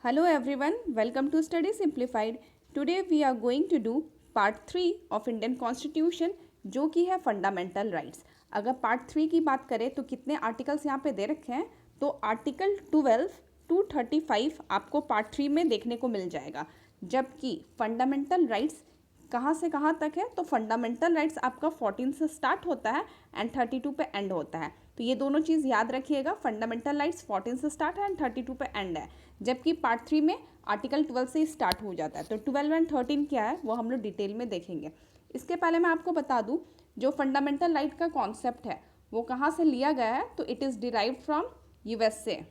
Hello everyone, welcome to Study Simplified. Today we are going to do part 3 of Indian Constitution जो कि है fundamental rights. अगर part 3 की बात करें तो कितने आर्टिकल्स यहाँ पे दे रखे हैं, तो आर्टिकल 12 टू 35 आपको पार्ट 3 में देखने को मिल जाएगा। जबकि फंडामेंटल राइट्स कहाँ से कहाँ तक है, तो फंडामेंटल राइट्स आपका 14 से स्टार्ट होता है एंड 32 पे एंड होता है। तो ये दोनों चीज़ याद रखिएगा, फंडामेंटल राइट्स 14 से स्टार्ट है एंड 32 पे एंड है। जबकि पार्ट 3 में आर्टिकल 12 से स्टार्ट हो जाता है। तो 12 एंड 13 क्या है वो हम लोग डिटेल में देखेंगे। इसके पहले मैं आपको बता दूं, जो फंडामेंटल राइट का कॉन्सेप्ट है वो कहाँ से लिया गया है, तो it is derived from USA.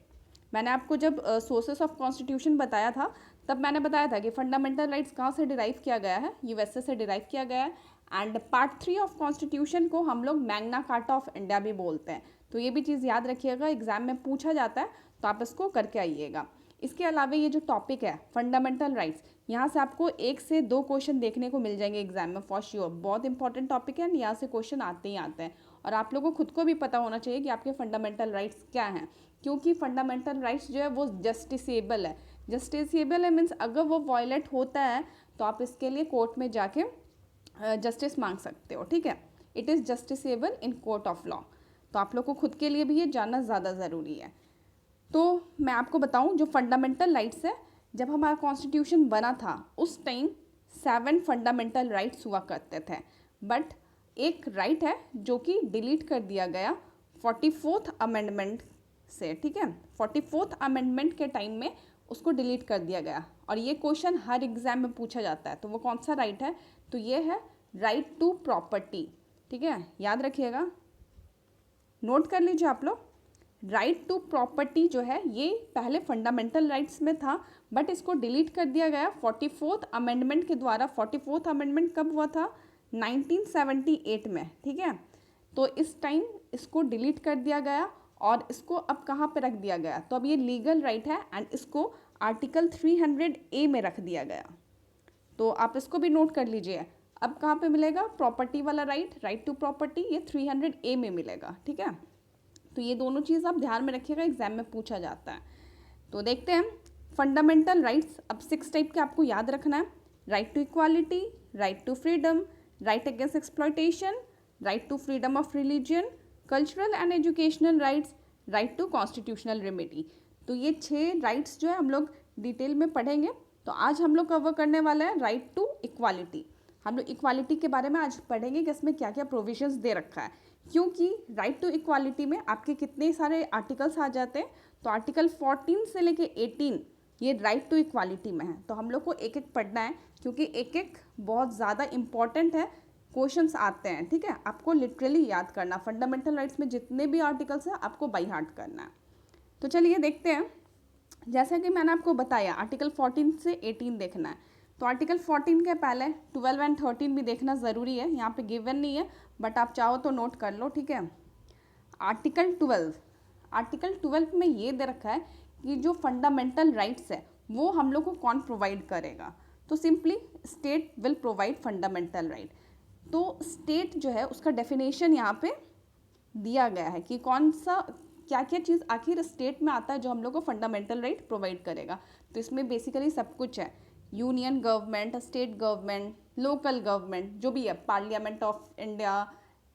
मैंने आपको जब सोर्सेस ऑफ कॉन्स्टिट्यूशन बताया था तब मैंने बताया था कि फंडामेंटल राइट्स कहाँ से डिराइव किया गया है, यूएसए से डिराइव किया गया है। एंड पार्ट 3 ऑफ कॉन्स्टिट्यूशन को हम लोग मैग्ना कार्टा ऑफ इंडिया भी बोलते हैं। तो ये भी चीज़ याद रखिएगा, एग्जाम में पूछा जाता है तो आप इसको करके आइएगा। इसके अलावा ये जो टॉपिक है फंडामेंटल राइट्स, यहाँ से आपको 1 से 2 क्वेश्चन देखने को मिल जाएंगे एग्जाम में फॉर श्योर। बहुत इंपॉर्टेंट टॉपिक है, यहाँ से क्वेश्चन आते ही आते हैं। और आप लोगों को खुद को भी पता होना चाहिए कि आपके फंडामेंटल राइट्स क्या हैं, क्योंकि फंडामेंटल राइट्स जो है वो जस्टिसेबल है। जस्टिसेबल है मीन्स अगर वो वायलेट होता है तो आप इसके लिए कोर्ट में जाके जस्टिस मांग सकते हो, ठीक है। It is justiciable in court of law. तो आप लोग को खुद के लिए भी ये जानना ज़्यादा ज़रूरी है। तो मैं आपको बताऊं, जो फंडामेंटल राइट्स है, जब हमारा कॉन्स्टिट्यूशन बना था उस टाइम 7 फंडामेंटल राइट्स हुआ करते थे। बट एक राइट है जो कि डिलीट कर दिया गया 44th अमेंडमेंट से, ठीक है। 44th अमेंडमेंट के टाइम में उसको डिलीट कर दिया गया। और ये क्वेश्चन हर एग्जाम में पूछा जाता है। तो वो कौन सा राइट है, तो ये है राइट टू प्रॉपर्टी, ठीक है। याद रखिएगा, नोट कर लीजिए आप लोग। राइट टू प्रॉपर्टी जो है ये पहले फंडामेंटल राइट्स में था, बट इसको डिलीट कर दिया गया 44th अमेंडमेंट के द्वारा। 44th अमेंडमेंट कब हुआ था, 1978 में, ठीक है। तो इस टाइम इसको डिलीट कर दिया गया और इसको अब कहाँ पे रख दिया गया, तो अब ये लीगल राइट है एंड इसको आर्टिकल 300A में रख दिया गया। तो आप इसको भी नोट कर लीजिए। अब कहाँ पे मिलेगा प्रॉपर्टी वाला राइट, राइट टू प्रॉपर्टी, ये 300A में मिलेगा, ठीक है। तो ये दोनों चीज़ आप ध्यान में रखिएगा, एग्जाम में पूछा जाता है। तो देखते हैं फंडामेंटल राइट्स। अब 6 टाइप के आपको याद रखना है। Right to equality, right to freedom, right against exploitation, right to freedom of religion, cultural and educational rights, right to constitutional remedy. तो ये 6 राइट्स जो है हम लोग डिटेल में पढ़ेंगे। तो आज हम लोग कवर करने वाले हैं राइट टू इक्वालिटी। हम लोग इक्वालिटी के बारे में आज पढ़ेंगे कि इसमें क्या क्या प्रोविजंस दे रखा है, क्योंकि राइट टू इक्वालिटी में आपके कितने सारे आर्टिकल्स आ जाते हैं। तो आर्टिकल 14 से लेके 18 ये राइट टू इक्वालिटी में है। तो हम लोग को एक एक पढ़ना है, क्योंकि एक एक बहुत ज़्यादा इंपॉर्टेंट है, क्वेश्चंस आते हैं, ठीक है। आपको लिटरली याद करना, फंडामेंटल राइट्स में जितने भी आर्टिकल्स हैं आपको बाई हार्ट करना है। तो चलिए देखते हैं। जैसा कि मैंने आपको बताया आर्टिकल 14 से 18 देखना है। तो आर्टिकल 14 के पहले 12 एंड 13 भी देखना ज़रूरी है। यहाँ पे गिवन नहीं है, बट आप चाहो तो नोट कर लो, ठीक है। आर्टिकल 12 में ये दे रखा है कि जो फंडामेंटल राइट्स है वो हम लोग को कौन प्रोवाइड करेगा, तो simply state will provide fundamental right. तो स्टेट जो है उसका डेफिनेशन यहाँ पे दिया गया है कि कौन सा क्या क्या चीज़ आखिर स्टेट में आता है जो हम लोग को फंडामेंटल राइट प्रोवाइड करेगा। तो इसमें बेसिकली सब कुछ है, union government, state government, local government, जो भी है, parliament of India,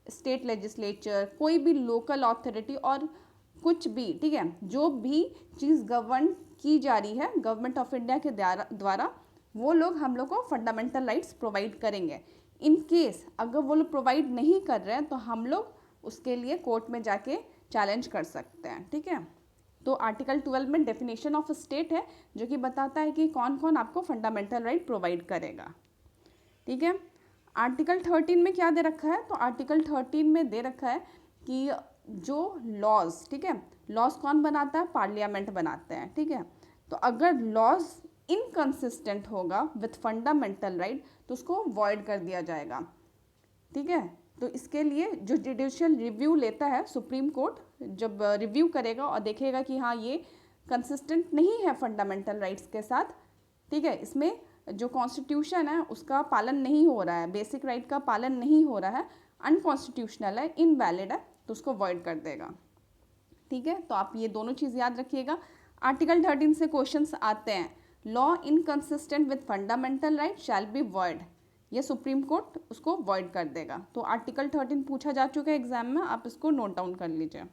state legislature, कोई भी लोकल अथॉरिटी और कुछ भी, ठीक है। जो भी चीज़ गवर्न की जा रही है गवर्नमेंट ऑफ इंडिया के द्वारा वो लोग हम लोग को फंडामेंटल राइट्स प्रोवाइड करेंगे। इन केस अगर वो लोग प्रोवाइड नहीं कर रहे हैं तो हम लोग उसके लिए कोर्ट में जाके चैलेंज कर सकते हैं, ठीक है। तो आर्टिकल 12 में डेफिनेशन ऑफ स्टेट है जो कि बताता है कि कौन कौन आपको फंडामेंटल राइट प्रोवाइड करेगा, ठीक है। आर्टिकल 13 में क्या दे रखा है, तो आर्टिकल 13 में दे रखा है कि जो लॉज, ठीक है, लॉज कौन बनाता है, पार्लियामेंट बनाते हैं, ठीक है। तो अगर लॉज इनकंसिस्टेंट होगा विथ फंडामेंटल राइट तो उसको वॉइड कर दिया जाएगा, ठीक है। तो इसके लिए जो जुडिशियल रिव्यू लेता है सुप्रीम कोर्ट, जब रिव्यू करेगा और देखेगा कि हाँ ये कंसिस्टेंट नहीं है फंडामेंटल राइट्स के साथ, ठीक है, इसमें जो कॉन्स्टिट्यूशन है उसका पालन नहीं हो रहा है, बेसिक राइट का पालन नहीं हो रहा है, अनकॉन्स्टिट्यूशनल है, इनवैलिड है, तो उसको वॉइड कर देगा, ठीक है। तो आप ये दोनों चीज़ याद रखिएगा। आर्टिकल 13 से क्वेश्चंस आते हैं, law inconsistent with fundamental right shall be void, ये सुप्रीम कोर्ट उसको वॉइड कर देगा। तो आर्टिकल 13 पूछा जा चुका है एग्जाम में, आप इसको नोट डाउन कर लीजिए।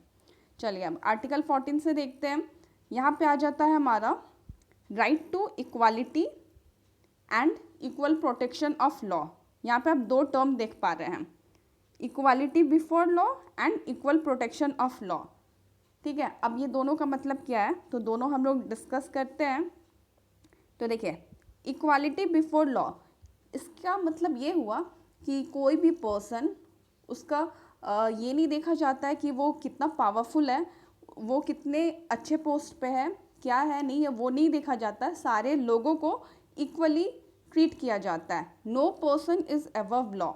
चलिए अब आर्टिकल 14 से देखते हैं। यहाँ पे आ जाता है हमारा right to equality and equal protection of law. यहाँ पे आप दो टर्म देख पा रहे हैं, equality before law and equal protection of law. ठीक है, अब ये दोनों का मतलब क्या है, तो दोनों हम लोग डिस्कस करते हैं। तो देखिए, इक्वालिटी बिफोर लॉ, इसका मतलब ये हुआ कि कोई भी पर्सन, उसका ये नहीं देखा जाता है कि वो कितना पावरफुल है, वो कितने अच्छे पोस्ट पे है, क्या है नहीं है, वो नहीं देखा जाता है। सारे लोगों को इक्वली ट्रीट किया जाता है। No person is above law,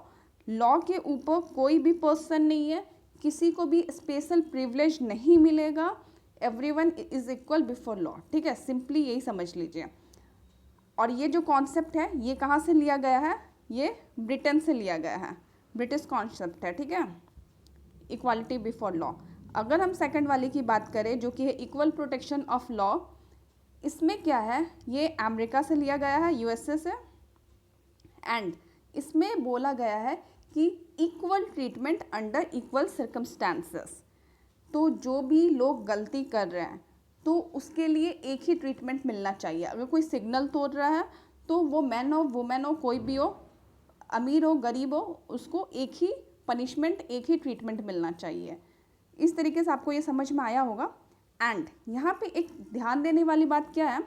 law के ऊपर कोई भी पर्सन नहीं है, किसी को भी स्पेशल प्रिविलेज नहीं मिलेगा। Everyone is equal before law. ठीक है, सिंपली यही समझ लीजिए। और ये जो कॉन्सेप्ट है ये कहाँ से लिया गया है, ये ब्रिटेन से लिया गया है, ब्रिटिश कॉन्सेप्ट है। ठीक है, इक्वालिटी बिफोर लॉ। अगर हम सेकंड वाले की बात करें जो कि है इक्वल प्रोटेक्शन ऑफ लॉ, इसमें क्या है, ये अमेरिका से लिया गया है, यूएसए से। एंड इसमें बोला गया है कि equal treatment under equal circumstances. तो जो भी लोग गलती कर रहे हैं तो उसके लिए एक ही ट्रीटमेंट मिलना चाहिए। अगर कोई सिग्नल तोड़ रहा है तो वो मैन हो, वुमेन हो, कोई भी हो, अमीर हो, गरीब हो, उसको एक ही पनिशमेंट, एक ही ट्रीटमेंट मिलना चाहिए। इस तरीके से आपको ये समझ में आया होगा। एंड यहाँ पे एक ध्यान देने वाली बात क्या है,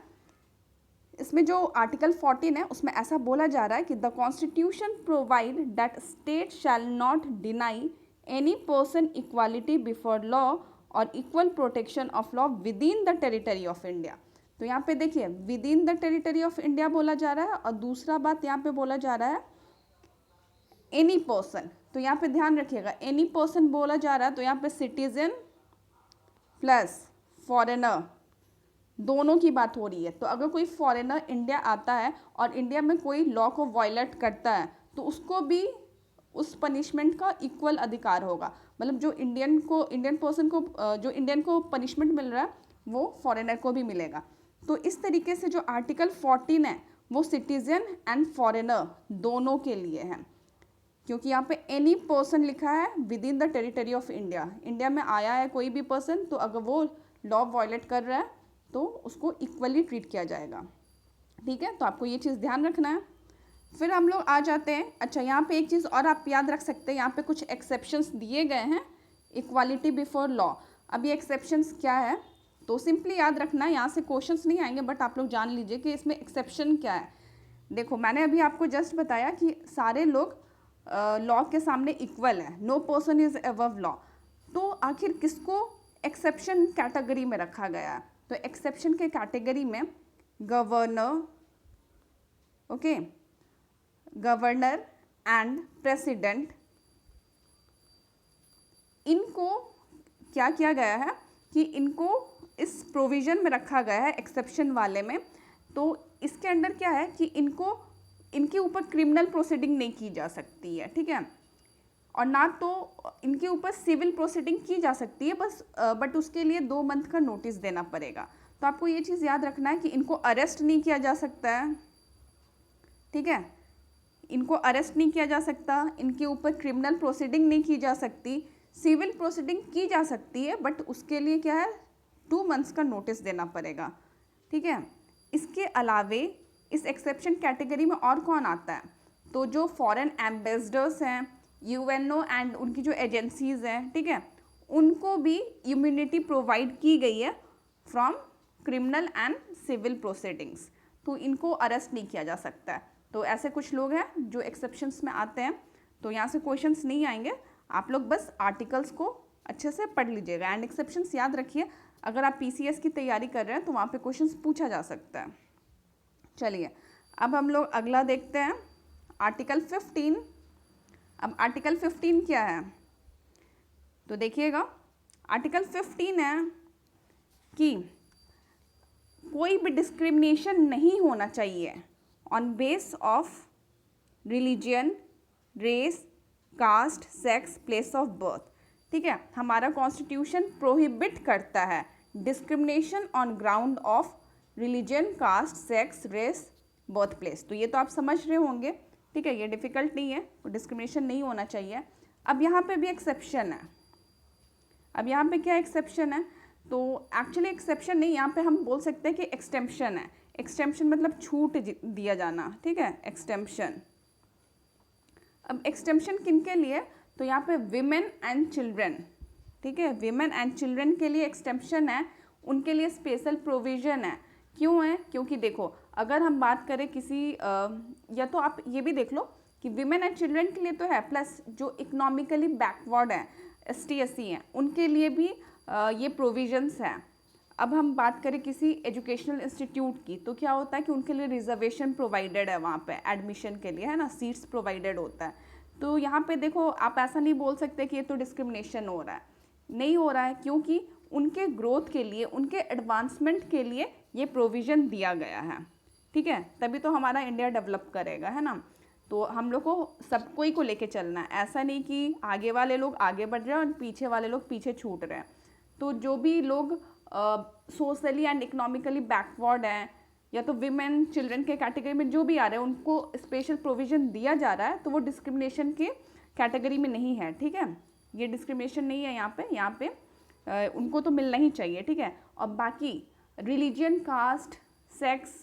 इसमें जो आर्टिकल 14 है उसमें ऐसा बोला जा रहा है कि the constitution provide that state shall not deny any person equality before law और equal protection of law within the territory of India. तो यहाँ पे देखिए, within the territory of India बोला जा रहा है, और दूसरा बात यहाँ पे बोला जा रहा है एनी पर्सन। तो यहाँ पे ध्यान रखिएगा, एनी पर्सन बोला जा रहा है, तो यहाँ पे सिटीजन प्लस फॉरेनर दोनों की बात हो रही है। तो अगर कोई फॉरेनर इंडिया आता है और इंडिया में कोई लॉ को वायलेट करता है तो उसको भी उस पनिशमेंट का इक्वल अधिकार होगा। मतलब जो इंडियन पर्सन को, जो इंडियन को पनिशमेंट मिल रहा है वो फॉरेनर को भी मिलेगा। तो इस तरीके से जो आर्टिकल 14 है वो सिटीजन एंड फॉरेनर दोनों के लिए है, क्योंकि यहाँ पे एनी पर्सन लिखा है with in the territory of India. India में आया है कोई भी पर्सन, तो अगर वो लॉ वायलेट कर रहा है तो उसको इक्वली ट्रीट किया जाएगा। ठीक है, तो आपको ये चीज़ ध्यान रखना है। फिर हम लोग आ जाते हैं, अच्छा यहाँ पे एक चीज़ और आप याद रख सकते हैं, यहाँ पे कुछ एक्सेप्शंस दिए गए हैं इक्वालिटी बिफोर लॉ। अब ये एक्सेप्शंस क्या है, तो सिंपली याद रखना है, यहाँ से क्वेश्चंस नहीं आएंगे, बट आप लोग जान लीजिए कि इसमें एक्सेप्शन क्या है। देखो, मैंने अभी आपको जस्ट बताया कि सारे लोग लॉ के सामने इक्वल है, no person is above law. तो आखिर किसको एक्सेप्शन कैटेगरी में रखा गया है, तो एक्सेप्शन के कैटेगरी में governor, okay, governor and president, इनको क्या किया गया है कि इनको इस प्रोविज़न में रखा गया है एक्सेप्शन वाले में। तो इसके अंदर क्या है कि इनके ऊपर क्रिमिनल प्रोसीडिंग नहीं की जा सकती है। ठीक है, और ना तो इनके ऊपर सिविल प्रोसीडिंग की जा सकती है, बट उसके लिए 2 मंथ का नोटिस देना पड़ेगा। तो आपको ये चीज़ याद रखना है कि इनको अरेस्ट नहीं किया जा सकता है। ठीक है, इनको अरेस्ट नहीं किया जा सकता, इनके ऊपर क्रिमिनल प्रोसीडिंग नहीं की जा सकती, सिविल प्रोसीडिंग की जा सकती है, बट उसके लिए क्या है, 2 मंथ्स का नोटिस देना पड़ेगा। ठीक है, इसके अलावे इस एक्सेप्शन कैटेगरी में और कौन आता है, तो जो फॉरेन एम्बेसडर्स हैं, यूएनओ एंड उनकी जो एजेंसीज हैं, ठीक है, उनको भी इम्यूनिटी प्रोवाइड की गई है from criminal and civil proceedings. तो इनको अरेस्ट नहीं किया जा सकता है। तो ऐसे कुछ लोग हैं जो एक्सेप्शंस में आते हैं। तो यहाँ से क्वेश्चंस नहीं आएंगे, आप लोग बस आर्टिकल्स को अच्छे से पढ़ लीजिएगा एंड एक्सेप्शंस याद रखिए। अगर आप पीसीएस की तैयारी कर रहे हैं तो वहाँ पे क्वेश्चंस पूछा जा सकता है। चलिए, अब हम लोग अगला देखते हैं, आर्टिकल 15। अब आर्टिकल 15 क्या है, तो देखिएगा, आर्टिकल 15 है कि कोई भी डिस्क्रिमिनेशन नहीं होना चाहिए on base of religion, race, caste, sex, place of birth. ठीक है, हमारा कॉन्स्टिट्यूशन प्रोहिबिट करता है discrimination on ground of religion, caste, sex, race, birth place. तो ये तो आप समझ रहे होंगे, ठीक है, ये डिफ़िकल्ट नहीं है, डिस्क्रिमिनेशन नहीं होना चाहिए। अब यहाँ पे भी एक्सेप्शन है। अब यहाँ पे क्या एक्सेप्शन है, तो एक्चुअली एक्सेप्शन नहीं, यहाँ पे हम बोल सकते हैं कि एक्सटेम्पशन है। एक्सटेम्पशन मतलब छूट दिया जाना, ठीक है, एक्सटेम्पशन। अब एक्सटेम्पशन किन के लिए, तो यहाँ पे विमेन एंड चिल्ड्रन, ठीक है, विमेन एंड चिल्ड्रन के लिए एक्सटेम्पशन है, उनके लिए स्पेशल प्रोविज़न है। क्यों है, क्योंकि देखो अगर हम बात करें किसी या तो आप ये भी देख लो कि विमेन एंड चिल्ड्रन के लिए तो है, प्लस जो इकोनॉमिकली बैकवर्ड है, ST SC हैं, उनके लिए भी ये प्रोविजंस हैं। अब हम बात करें किसी एजुकेशनल इंस्टीट्यूट की, तो क्या होता है कि उनके लिए रिजर्वेशन प्रोवाइडेड है वहाँ पे एडमिशन के लिए, है ना, सीट्स प्रोवाइडेड होता है। तो यहाँ पे देखो आप ऐसा नहीं बोल सकते कि ये तो डिस्क्रिमिनेशन हो रहा है, नहीं हो रहा है, क्योंकि उनके ग्रोथ के लिए, उनके एडवांसमेंट के लिए ये प्रोविज़न दिया गया है, ठीक है, तभी तो हमारा इंडिया डेवलप करेगा, है ना। तो हम लोग को सबको ही को लेके चलना है, ऐसा नहीं कि आगे वाले लोग आगे बढ़ रहे हैं और पीछे वाले लोग पीछे छूट रहे हैं। तो जो भी लोग सोशली एंड इकोनॉमिकली बैकवर्ड हैं, या तो विमेन चिल्ड्रन के कैटेगरी में जो भी आ रहे हैं, उनको स्पेशल प्रोविज़न दिया जा रहा है, तो वो डिस्क्रिमिनेशन के कैटेगरी में नहीं है, ठीक है, ये डिस्क्रिमिनेशन नहीं है यहाँ पे उनको तो मिलना ही चाहिए, ठीक है। और बाकी रिलीजन, कास्ट, सेक्स,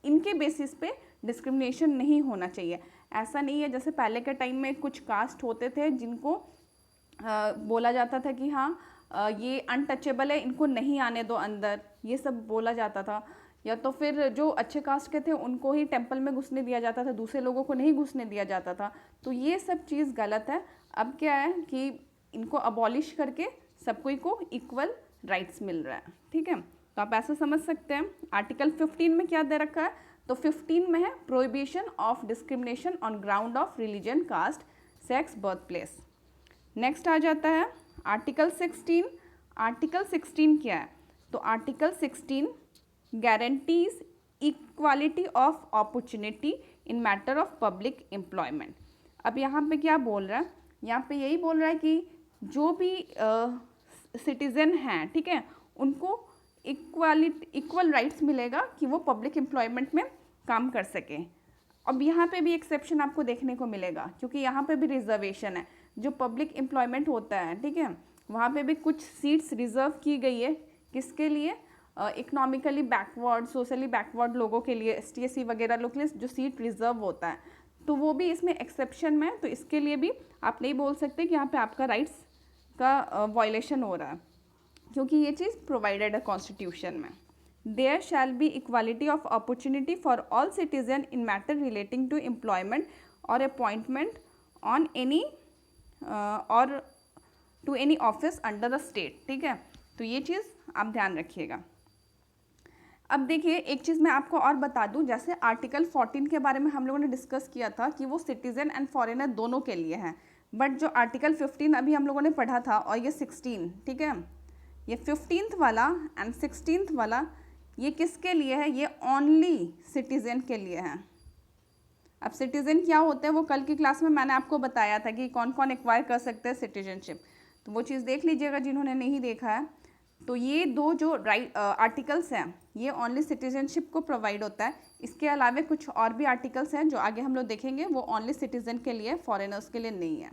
इनके बेसिस पे डिस्क्रिमिनेशन नहीं होना चाहिए। ऐसा नहीं है जैसे पहले के टाइम में कुछ कास्ट होते थे जिनको बोला जाता था कि हाँ ये अनटचेबल है, इनको नहीं आने दो अंदर, ये सब बोला जाता था। या तो फिर जो अच्छे कास्ट के थे उनको ही टेंपल में घुसने दिया जाता था, दूसरे लोगों को नहीं घुसने दिया जाता था। तो ये सब चीज़ गलत है। अब क्या है कि इनको अबॉलिश करके सबको को इक्वल राइट्स मिल रहा है, ठीक है। तो आप ऐसा समझ सकते हैं। आर्टिकल 15 में क्या दे रखा है, तो 15 में है prohibition of discrimination on ground of religion, caste, sex, birth place. Next आ जाता है आर्टिकल 16। आर्टिकल 16 क्या है, तो article 16 guarantees equality of opportunity in matter of public employment. अब यहाँ पे क्या बोल रहा है, यहाँ पे यही बोल रहा है कि जो भी सिटीज़न हैं, ठीक है, उनको इक्वल राइट्स मिलेगा कि वो पब्लिक एम्प्लॉयमेंट में काम कर सके। अब यहाँ पे भी एक्सेप्शन आपको देखने को मिलेगा, क्योंकि यहाँ पे भी रिजर्वेशन है। जो पब्लिक एम्प्लॉयमेंट होता है, ठीक है, वहाँ पे भी कुछ सीट्स रिजर्व की गई है, किसके लिए, इकोनॉमिकली बैकवर्ड, सोशली बैकवर्ड लोगों के लिए, ST SC वगैरह लोग के लिए जो सीट रिजर्व होता है, तो वो भी इसमें एक्सेप्शन में है। तो इसके लिए भी आप नहीं बोल सकते कि यहाँ पे आपका राइट्स का वायलेशन हो रहा है, क्योंकि ये चीज़ प्रोवाइडेड है कॉन्स्टिट्यूशन में। There shall be equality of opportunity for all citizen in matter relating to employment और अपॉइंटमेंट ऑन एनी और to any office under the state, ठीक है। तो ये चीज़ आप ध्यान रखिएगा। अब देखिए एक चीज़ मैं आपको और बता दूं, जैसे आर्टिकल 14 के बारे में हम लोगों ने डिस्कस किया था कि वो सिटीज़न एंड फॉरेनर दोनों के लिए है, बट जो आर्टिकल 15 अभी हम लोगों ने पढ़ा था और ये 16, ठीक है, ये 15th वाला एंड 16th वाला ये किसके लिए है, ये ओनली सिटीज़न के लिए है। अब सिटीज़न क्या होते हैं वो कल की क्लास में मैंने आपको बताया था कि कौन कौन एक्वायर कर सकते हैं सिटीजनशिप, तो वो चीज़ देख लीजिएगा जिन्होंने नहीं देखा है। तो ये दो जो आर्टिकल्स हैं ये ओनली सिटीजनशिप को प्रोवाइड होता है। इसके अलावा कुछ और भी आर्टिकल्स हैं जो आगे हम लोग देखेंगे, वो ओनली सिटीज़न के लिए, फॉरेनर्स के लिए नहीं है,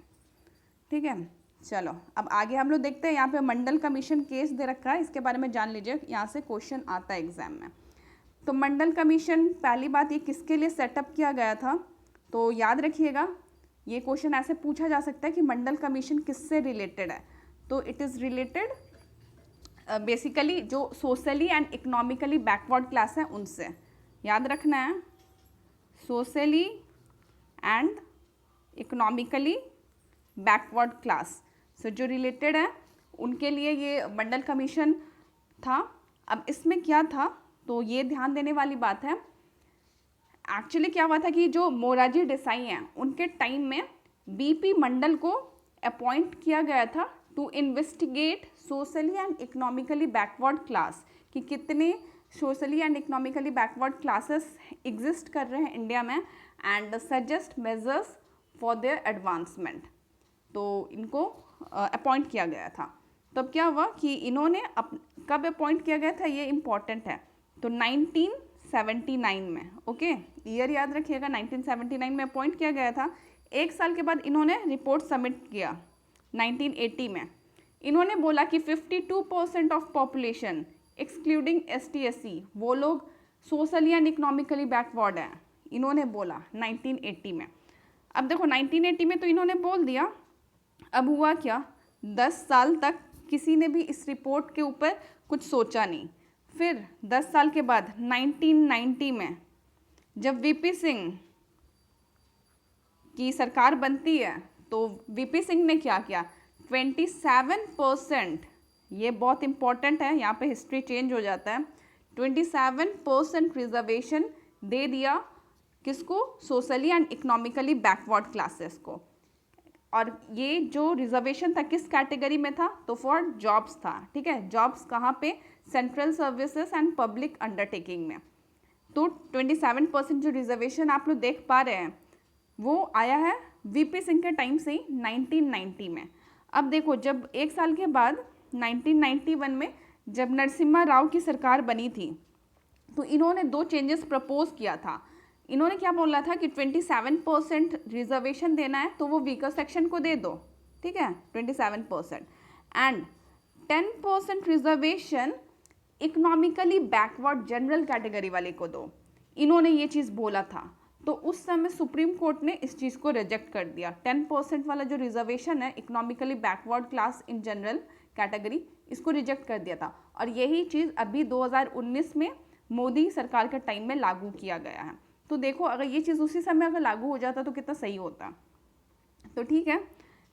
ठीक है। चलो अब आगे हम लोग देखते हैं। यहाँ पे मंडल कमीशन केस दे रखा है, इसके बारे में जान लीजिए, यहाँ से क्वेश्चन आता है एग्जाम में। तो मंडल कमीशन, पहली बात ये किसके लिए सेटअप किया गया था, तो याद रखिएगा ये क्वेश्चन ऐसे पूछा जा सकता है कि मंडल कमीशन किससे रिलेटेड है। तो इट इज़ रिलेटेड बेसिकली जो socially and economically backward class है उनसे, याद रखना है, socially and economically backward class से जो रिलेटेड है उनके लिए ये मंडल कमीशन था। अब इसमें क्या था, तो ये ध्यान देने वाली बात है, एक्चुअली क्या हुआ था कि जो मोरारजी देसाई हैं उनके टाइम में BP मंडल को अपॉइंट किया गया था to investigate socially and economically backward class, कि कितने socially and economically backward classes exist कर रहे हैं इंडिया में, and suggest measures for their advancement. तो इनको अपॉइंट किया गया था। तब क्या हुआ कि इन्होंने कब अपॉइंट किया गया था, ये इम्पॉर्टेंट है। तो 1979 में, ओके, ईयर याद रखिएगा, 1979 में अपॉइंट किया गया था। एक साल के बाद इन्होंने रिपोर्ट सबमिट किया 1980 में। इन्होंने बोला कि 52% ऑफ पॉपुलेशन एक्सक्लूडिंग ST/SC, वो लोग सोशली एंड इकोनॉमिकली बैकवर्ड हैं, इन्होंने बोला 1980 में। अब देखो 1980 में तो इन्होंने बोल दिया, अब हुआ क्या, 10 साल तक किसी ने भी इस रिपोर्ट के ऊपर कुछ सोचा नहीं। फिर 10 साल के बाद 1990 में जब VP सिंह की सरकार बनती है तो VP सिंह ने क्या किया, 27%, ये बहुत इंपॉर्टेंट है, यहाँ पे हिस्ट्री चेंज हो जाता है, 27% रिजर्वेशन दे दिया किसको, socially and economically backward classes को। और ये जो रिजर्वेशन था किस कैटेगरी में था, तो फॉर जॉब्स था, ठीक है। जॉब्स कहाँ पे, central services and public undertaking में। तो 27% जो रिजर्वेशन आप लोग देख पा रहे हैं वो आया है VP सिंह के टाइम से ही 1990 में। अब देखो जब एक साल के बाद 1991 में जब नरसिम्हा राव की सरकार बनी थी तो इन्होंने 2 चेंजेस प्रपोज किया था। इन्होंने क्या बोला था कि 27% रिजर्वेशन देना है तो वो वीकर सेक्शन को दे दो, ठीक है, 27%, and 10% reservation economically backward general category वाले को दो। इन्होंने ये चीज़ बोला था। तो उस समय सुप्रीम कोर्ट ने इस चीज़ को रिजेक्ट कर दिया। 10% वाला जो रिजर्वेशन है economically backward class in general category, इसको रिजेक्ट कर दिया था। और यही चीज़ अभी 2019 में मोदी सरकार के टाइम में लागू किया गया है। तो देखो अगर ये चीज़ उसी समय अगर लागू हो जाता तो कितना सही होता। तो ठीक है,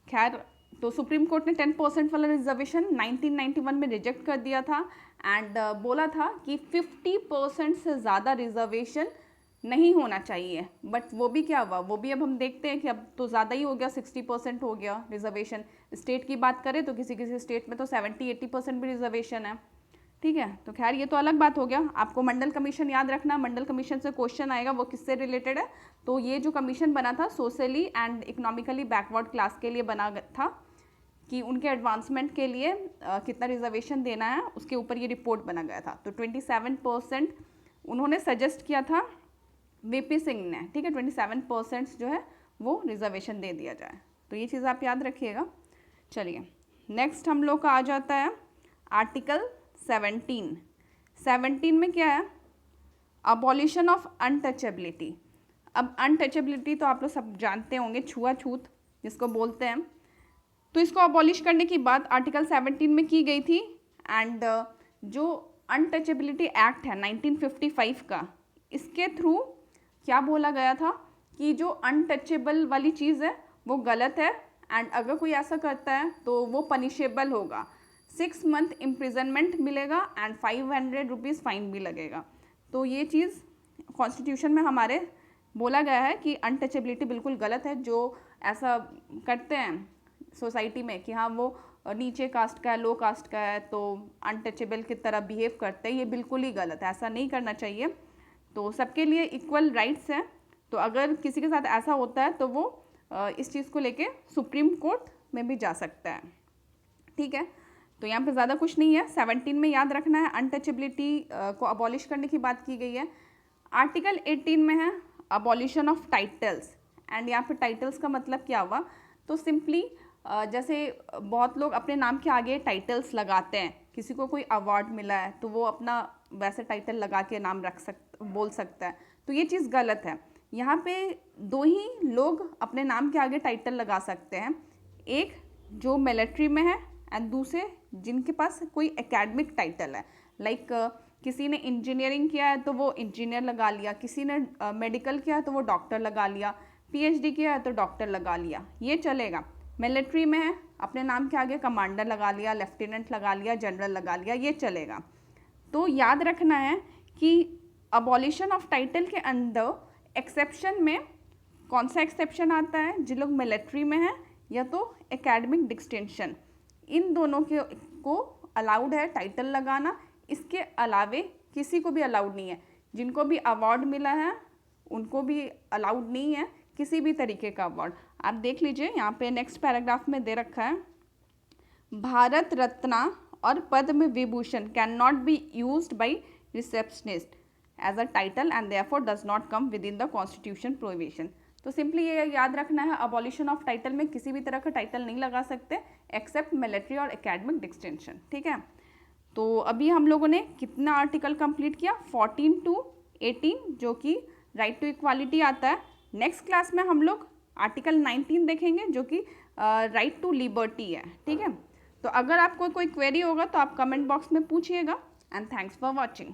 खैर, तो सुप्रीम कोर्ट ने 10% वाला रिजर्वेशन 1991 में रिजेक्ट कर दिया था एंड बोला था कि 50% से ज़्यादा रिजर्वेशन नहीं होना चाहिए। बट वो भी क्या हुआ, वो भी अब हम देखते हैं कि अब तो ज़्यादा ही हो गया, 60% हो गया रिजर्वेशन। स्टेट की बात करें तो किसी किसी स्टेट में तो 70-80% भी रिजर्वेशन है, ठीक है। तो खैर ये तो अलग बात हो गया। आपको मंडल कमीशन याद रखना, मंडल कमीशन से क्वेश्चन आएगा, वो किससे रिलेटेड है। तो ये जो कमीशन बना था socially and economically backward class के लिए बना था कि उनके एडवांसमेंट के लिए कितना रिजर्वेशन देना है, उसके ऊपर ये रिपोर्ट बना गया था। तो 27% उन्होंने सजेस्ट किया था VP सिंह ने, ठीक है, 27% जो है वो रिजर्वेशन दे दिया जाए। तो ये चीज़ आप याद रखिएगा। चलिए नेक्स्ट हम लोग का आ जाता है आर्टिकल 17 में क्या है, अबॉलिशन ऑफ अनटचेबिलिटी। अब अनटचेबिलिटी तो आप लोग सब जानते होंगे, छुआछूत जिसको बोलते हैं। तो इसको अबॉलिश करने की बात आर्टिकल 17 में की गई थी। एंड जो अनटचेबिलिटी एक्ट है 1955 का, इसके थ्रू क्या बोला गया था कि जो अनटचेबल वाली चीज़ है वो गलत है एंड अगर कोई ऐसा करता है तो वो पनिशेबल होगा, 6 मंथ इम्प्रिजनमेंट मिलेगा एंड 500 रुपीज़ फाइन भी लगेगा। तो ये चीज़ कॉन्स्टिट्यूशन में हमारे बोला गया है कि अनटचेबिलिटी बिल्कुल गलत है। जो ऐसा करते हैं सोसाइटी में कि हाँ वो नीचे कास्ट का है, लो कास्ट का है, तो अनटचेबल की तरह बिहेव करते हैं, ये बिल्कुल ही गलत है, ऐसा नहीं करना चाहिए। तो सबके लिए इक्वल राइट्स हैं। तो अगर किसी के साथ ऐसा होता है तो वो इस चीज़ को लेके सुप्रीम कोर्ट में भी जा सकता है, ठीक है। तो यहाँ पे ज़्यादा कुछ नहीं है। 17 में याद रखना है अनटचेबिलिटी को अबॉलिश करने की बात की गई है। आर्टिकल 18 में है अबॉलिशन ऑफ टाइटल्स। एंड यहाँ पे टाइटल्स का मतलब क्या हुआ, तो सिंपली जैसे बहुत लोग अपने नाम के आगे टाइटल्स लगाते हैं, किसी को कोई अवार्ड मिला है तो वो अपना वैसे टाइटल लगा के नाम बोल सकता है, तो ये चीज़ गलत है। यहाँ पे 2 ही लोग अपने नाम के आगे टाइटल लगा सकते हैं, एक जो मिलिट्री में है एंड दूसरे जिनके पास कोई एकेडमिक टाइटल है। लाइक किसी ने इंजीनियरिंग किया है तो वो इंजीनियर लगा लिया, किसी ने मेडिकल किया है तो वो डॉक्टर लगा लिया, PhD किया है तो डॉक्टर लगा लिया, ये चलेगा। मिलिट्री में है अपने नाम के आगे कमांडर लगा लिया, लेफ्टिनेंट लगा लिया, जनरल लगा लिया, ये चलेगा। तो याद रखना है कि अबॉलिशन ऑफ टाइटल के अंदर एक्सेप्शन में कौन सा एक्सेप्शन आता है, जिन लोग मिलिट्री में हैं या तो एकेडमिक डिस्टिंक्शन, इन दोनों को अलाउड है टाइटल लगाना। इसके अलावे किसी को भी अलाउड नहीं है। जिनको भी अवार्ड मिला है उनको भी अलाउड नहीं है किसी भी तरीके का अवार्ड। आप देख लीजिए यहाँ पे नेक्स्ट पैराग्राफ में दे रखा है, भारत रत्ना और Padma Vibhushan can not be used by receptionist as a title and therefore does not come within the constitution provision. तो सिंपली ये याद रखना है, अबॉलिशन ऑफ टाइटल में किसी भी तरह का टाइटल नहीं लगा सकते एक्सेप्ट मिलिट्री और एकेडमिक डिस्टिंक्शन, ठीक है। तो अभी हम लोगों ने कितना आर्टिकल कंप्लीट किया, 14 to 18, जो कि राइट टू इक्वालिटी आता है। नेक्स्ट क्लास में हम लोग आर्टिकल 19 देखेंगे जो कि राइट टू लिबर्टी है, ठीक है। तो अगर आपको कोई क्वेरी होगा तो आप कमेंट बॉक्स में पूछिएगा एंड थैंक्स फॉर वॉचिंग।